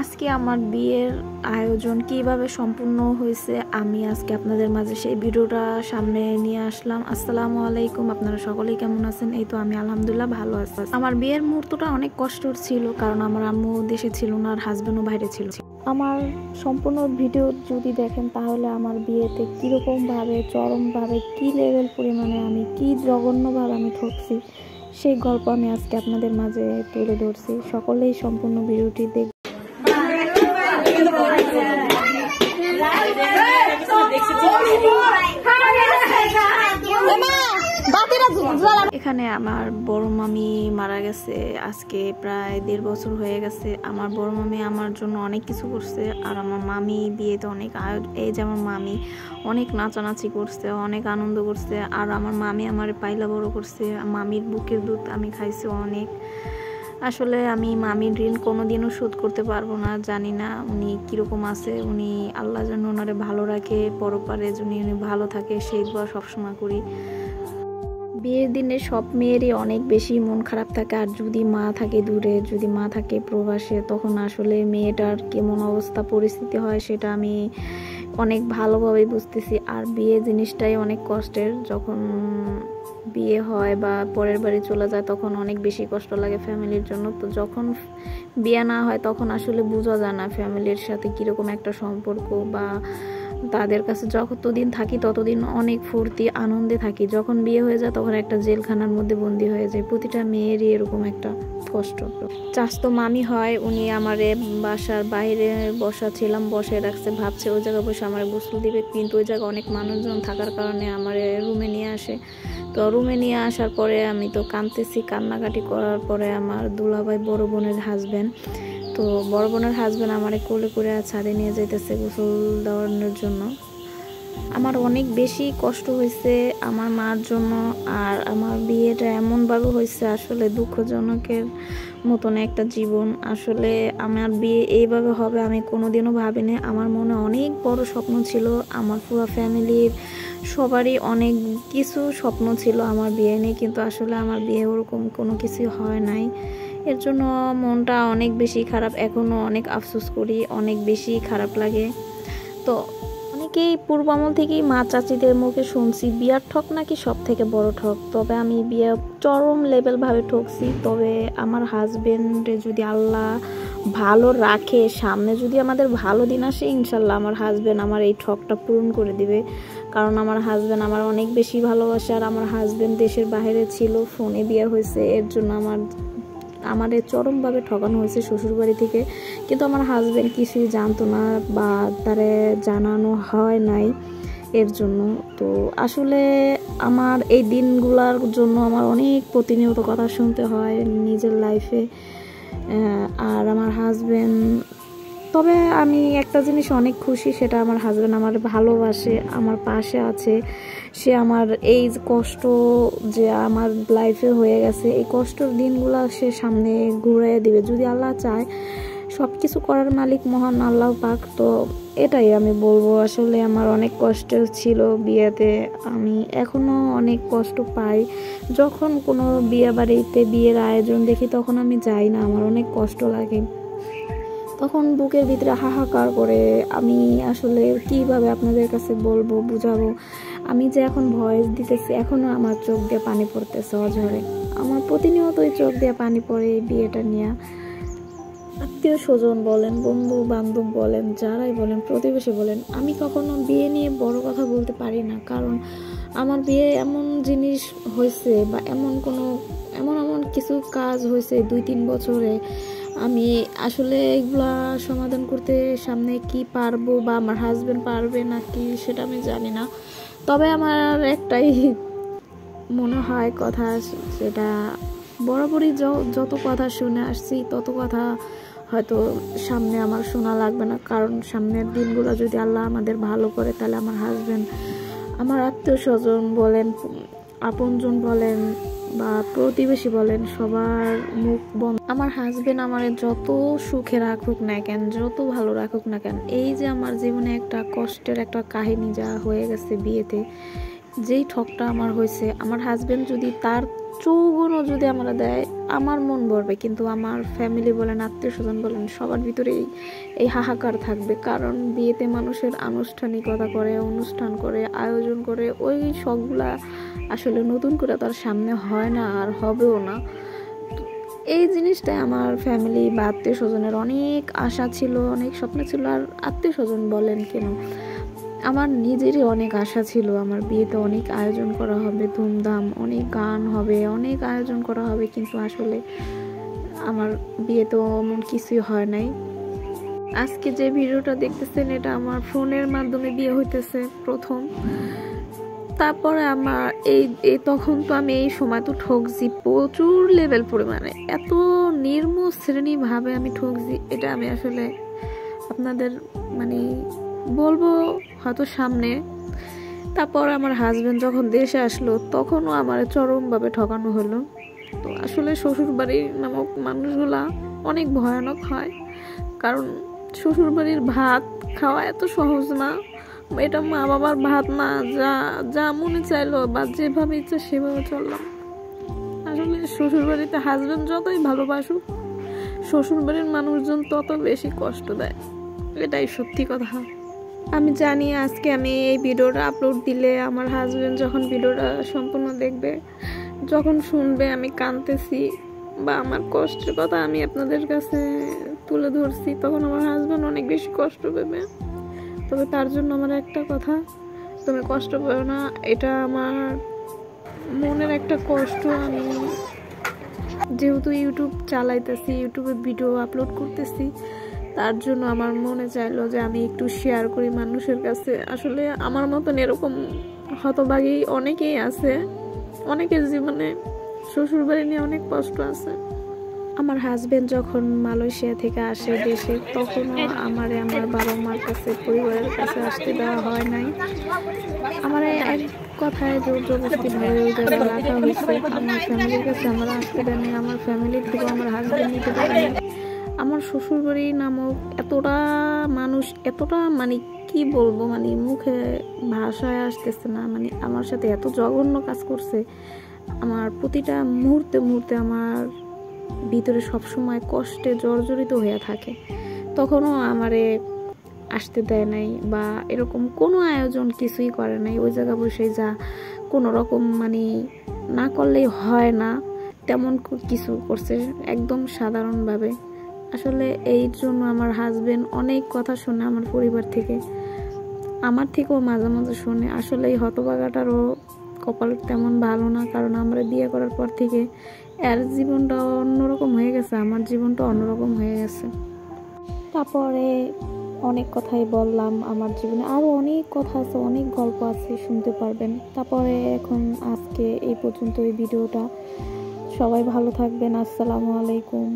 আজকে আমার বিয়ের আয়োজন কিভাবে সম্পূর্ণ হয়েছে আমি আজকে আপনাদের মাঝে সেই ভিডিওটা সামনে নিয়ে আসলাম। আসসালামু আলাইকুম, আপনারা সকলেই কেমন আছেন? এই তো আমি আলহামদুলিল্লাহ ভালো আছি। আমার বিয়ের মুহূর্তটা অনেক কষ্টের ছিল, কারণ আমার আম্মু দেশে ছিল না আর হাজবেন্ডও বাইরে ছিল। আমার সম্পূর্ণ ভিডিও যদি দেখেন তাহলে আমার বিয়েতে কীরকমভাবে চরমভাবে কী লেভেল পরিমাণে আমি কী জঘন্যভাবে আমি ঠকছি সেই গল্প আমি আজকে আপনাদের মাঝে তুলে ধরছি। সকলেই সম্পূর্ণ ভিডিওটি দেখবেন। এখানে আমার বড় মামি মারা গেছে, আজকে প্রায় 1.5 বছর হয়ে গেছে। আমার বড় মামি আমার জন্য অনেক কিছু করছে, আর আমার মামি বিয়েতে অনেক এই যে আমার মামি অনেক নাচানাচি করছে, অনেক আনন্দ করছে, আর আমার মামি আমার পাইলা বড় করছে। মামির বুকের দুধ আমি খাইছি অনেক। আসলে আমি মামির ঋণ কোনোদিনও শোধ করতে পারবো না। জানি না উনি কীরকম আছে, উনি আল্লাহ যেন ওনারে ভালো রাখে, পরপারে যেন উনি ভালো থাকে সেই দোয়া সবসময় করি। বিয়ের দিনে সব মেয়েরই অনেক বেশি মন খারাপ থাকে, আর যদি মা থাকে দূরে, যদি মা থাকে প্রবাসে, তখন আসলে মেয়েটার কেমন অবস্থা পরিস্থিতি হয় সেটা আমি অনেক ভালোভাবে বুঝতেছি। আর বিয়ে জিনিসটাই অনেক কষ্টের, যখন বিয়ে হয় বা পরের বাড়ি চলে যায় তখন অনেক বেশি কষ্ট লাগে ফ্যামিলির জন্য। তো যখন বিয়ে না হয় তখন আসলে বোঝা যায় না ফ্যামিলির সাথে কীরকম একটা সম্পর্ক, বা তাদের কাছে যতদিন থাকি ততদিন অনেক ফুর্তি আনন্দে থাকি। যখন বিয়ে হয়ে যায় তখন একটা জেলখানার মধ্যে বন্দি হয়ে যায়। প্রতিটা মেয়েরই এরকম একটা কষ্ট। চাচতো মামি হয়, উনি আমারে বাসার বাইরে বসা ছিলাম, বসে রাখছে, ভাবছে ওই জায়গায় বসে আমার গোসল দিবে, কিন্তু ওই জায়গায় অনেক মানুষজন থাকার কারণে আমার রুমে নিয়ে আসে। তো রুমে নিয়ে আসার পরে আমি তো কাঁদতেছি, কান্নাকাটি করার পরে আমার দুলাভাই বড় বোনের হাজব্যান্ড, তো বড় বোনের হাজব্যান্ড আমার কোলে করে ছাদে নিয়ে যাইতেছে গোসল দেওয়ানোর জন্য। আমার অনেক বেশি কষ্ট হয়েছে আমার মার জন্য, আর আমার বিয়েটা এমনভাবে হয়েছে আসলে দুঃখজনকের মতন একটা জীবন। আসলে আমার বিয়ে এইভাবে হবে আমি কোনোদিনও ভাবিনি। আমার মনে অনেক বড় স্বপ্ন ছিল, আমার পুরো ফ্যামিলির সবারই অনেক কিছু স্বপ্ন ছিল আমার বিয়ে নিয়ে, কিন্তু আসলে আমার বিয়ে ওরকম কোনো কিছুই হয় নাই। এর জন্য মনটা অনেক বেশি খারাপ, এখনও অনেক আফসোস করি, অনেক বেশি খারাপ লাগে। তো অনেকেই পূর্বামল থেকেই মা চাচিদের মুখে শুনছি বিয়ার ঠক নাকি সব থেকে বড় ঠক, তবে আমি বিয়ে চরম লেভেলভাবে ঠকছি। তবে আমার হাজবেন্ডে যদি আল্লাহ ভালো রাখে, সামনে যদি আমাদের ভালো দিন আসে, ইনশাল্লাহ আমার হাজবেন্ড আমার এই ঠকটা পূরণ করে দিবে। কারণ আমার হাজবেন্ড আমার অনেক বেশি ভালোবাসে, আর আমার হাজবেন্ড দেশের বাইরে ছিল, ফোনে বিয়ে হয়েছে, এর জন্য আমাদের চরমভাবে ঠকানো হয়েছে শ্বশুরবাড়ি থেকে। কিন্তু আমার হাজবেন্ড কিছুই জানতো না বা তারে জানানো হয় নাই এর জন্য। তো আসলে আমার এই দিনগুলোর জন্য আমার অনেক প্রতিনিয়ত কথা শুনতে হয় নিজের লাইফে। আর আমার হাজবেন্ড, তবে আমি একটা জিনিস অনেক খুশি, সেটা আমার হাজবেন্ড আমার ভালোবাসে, আমার পাশে আছে। সে আমার এই কষ্ট যে আমার লাইফে হয়ে গেছে, এই কষ্টের দিনগুলো সে সামনে ঘুরিয়ে দিবে যদি আল্লাহ চায়। সব কিছু করার মালিক মহান আল্লাহ পাক। তো এটাই আমি বলবো। আসলে আমার অনেক কষ্ট ছিল বিয়েতে, আমি এখনও অনেক কষ্ট পাই। যখন কোনো বিয়ে বাড়িতে বিয়ের আয়োজন দেখি তখন আমি যাই না, আমার অনেক কষ্ট লাগে, তখন বুকের ভিতরে হাহাকার করে। আমি আসলে কিভাবে আপনাদের কাছে বলবো, বুঝাবো। আমি যে এখন ভয়েস দিতেছি এখনও আমার চোখ দিয়ে পানি পড়তেছে অঝরে, আমার প্রতিনিয়তই চোখ দিয়ে পানি পড়ে এই বিয়েটা নিয়ে। আত্মীয় স্বজন বলেন, বন্ধু বান্ধব বলেন, যারাই বলেন, প্রতিবেশী বলেন, আমি কখনো বিয়ে নিয়ে বড় কথা বলতে পারি না। কারণ আমার বিয়ে এমন জিনিস হয়েছে বা এমন কিছু কাজ হয়েছে 2-3 বছরে, আমি আসলে এগুলা সমাধান করতে সামনে কি পারবো বা আমার হাজবেন্ড পারবে নাকি সেটা আমি জানি না। তবে আমার একটাই মনে হয় কথা, সেটা বরাবরই যত কথা শুনে আসছি তত কথা হয়তো সামনে আমার শোনা লাগবে না। কারণ সামনের দিনগুলো যদি আল্লাহ আমাদের ভালো করে, তাহলে আমার হাজবেন্ড, আমার আত্মীয় স্বজন বলেন, আপনজন বলেন বা প্রতিবেশী বলেন, সবার মুখ বন্ধ। আমার হাজবেন্ড আমার যত সুখে রাখুক না কেন, যত ভালো রাখুক না কেন, এই যে আমার জীবনে একটা কষ্টের একটা কাহিনী যা হয়ে গেছে বিয়েতে, যেই ঠকটা আমার হয়েছে, আমার হাজবেন্ড যদি তার চৌগুণও যদি আমরা দেয় আমার মন ভরবে, কিন্তু আমার ফ্যামিলি বলেন, আত্মীয় স্বজন বলেন, সবার ভিতরেই এই হাহাকার থাকবে। কারণ বিয়েতে মানুষের আনুষ্ঠানিকতা করে, অনুষ্ঠান করে, আয়োজন করে, ওই শখগুলা আসলে নতুন করে তার সামনে হয় না আর হবেও না। এই জিনিসটাই আমার ফ্যামিলি বা আত্মীয় স্বজনের অনেক আশা ছিল, অনেক স্বপ্ন ছিল। আর আত্মীয় স্বজন বলেন কেন, আমার নিজেরই অনেক আশা ছিল আমার বিয়েতে অনেক আয়োজন করা হবে, ধুমধাম, অনেক গান হবে, অনেক আয়োজন করা হবে, কিন্তু আসলে আমার বিয়েতে এমন কিছুই হয় নাই। আজকে যে ভিডিওটা দেখতেছেন এটা আমার ফোনের মাধ্যমে বিয়ে হইতেছে প্রথম। তারপরে আমার এই তখন তো আমি এই সময় তো ঠকছি প্রচুর লেভেল পরিমাণে, এত নির্মম শ্রেণীভাবে আমি ঠকছি, এটা আমি আসলে আপনাদের মানে বলবো হয়তো সামনে। তারপর আমার হাজবেন্ড যখন দেশে আসলো তখনও আমার চরমভাবে ঠকানো হলো। তো আসলে শ্বশুরবাড়ির নামক মানুষগুলা অনেক ভয়ানক হয়, কারণ শ্বশুরবাড়ির ভাত খাওয়া এত সহজ না। এটা মা বাবার ভাত না, যা মনে চাইলো বা যেভাবে ইচ্ছা সেভাবে চললাম। আসলে শ্বশুরবাড়িতে হাজবেন্ড যতই ভালোবাসুক, শ্বশুরবাড়ির মানুষজন তত বেশি কষ্ট দেয়, এটাই সত্যি কথা। আমি জানি আজকে আমি এই ভিডিওটা আপলোড দিলে আমার হাজবেন্ড যখন ভিডিওটা সম্পূর্ণ দেখবে, যখন শুনবে আমি কাঁদতেছি বা আমার কষ্টের কথা আমি আপনাদের কাছে তুলে ধরছি, তখন আমার হাজবেন্ড অনেক বেশি কষ্ট পাবে। তবে তার জন্য আমার একটা কথা, তুমি কষ্ট পেও না, এটা আমার মনের একটা কষ্ট। আমি যেহেতু ইউটিউব চালাইতেছি, ইউটিউবে ভিডিও আপলোড করতেছি, তার জন্য আমার মনে চাইলো যে আমি একটু শেয়ার করি মানুষের কাছে। আসলে আমার মতন এরকম হতভাগী অনেকেই আছে, অনেকের জীবনে শ্বশুরবাড়ি নিয়ে অনেক কষ্ট আছে। আমার হাজবেন্ড যখন মালয়েশিয়া থেকে আসে দেশে, তখনও আমার বাবা মার কাছে, পরিবারের কাছে আসতে দেওয়া হয় নাই। আমার এক কথায় জোর জবরদস্তি ভাবে ওই জায়গায় রাখা হয়েছে। আমার ফ্যামিলির কাছে আমার আসতে দেয়নি, আমার ফ্যামিলি থেকে আমার হাজবেন্ড নিতে পারেনি। আমার শ্বশুরবাড়ি নামক এতটা মানুষ, এতটা মানে কি বলবো, মানে মুখে ভাষায় আসতেছে না, মানে আমার সাথে এত জঘন্য কাজ করছে। আমার প্রতিটা মুহূর্তে মুহূর্তে আমার ভিতরে সবসময় কষ্টে জর্জরিত হয়ে থাকে। তখনও আমারে আসতে দেয় নাই বা এরকম কোনো আয়োজন কিছুই করে নাই। ওই জায়গা বসে যা কোনো রকম মানে না করলেই হয় না তেমন কিছু করছে, একদম সাধারণভাবে। আসলে এই জন্য আমার হাজবেন্ড অনেক কথা শোনে আমার পরিবার থেকে, আমার থেকেও মাঝে মাঝে শোনে। আসলে এই হতভাগাটারও কপাল তেমন ভালো না, কারণ আমরা বিয়ে করার পর থেকে এর জীবনটা অন্যরকম হয়ে গেছে, আমার জীবনটা অন্যরকম হয়ে গেছে। তারপরে অনেক কথাই বললাম, আমার জীবনে আরও অনেক কথা আছে, অনেক গল্প আছে, শুনতে পারবেন। তারপরে এখন আজকে এই পর্যন্ত এই ভিডিওটা। সবাই ভালো থাকবেন। আসসালামু আলাইকুম।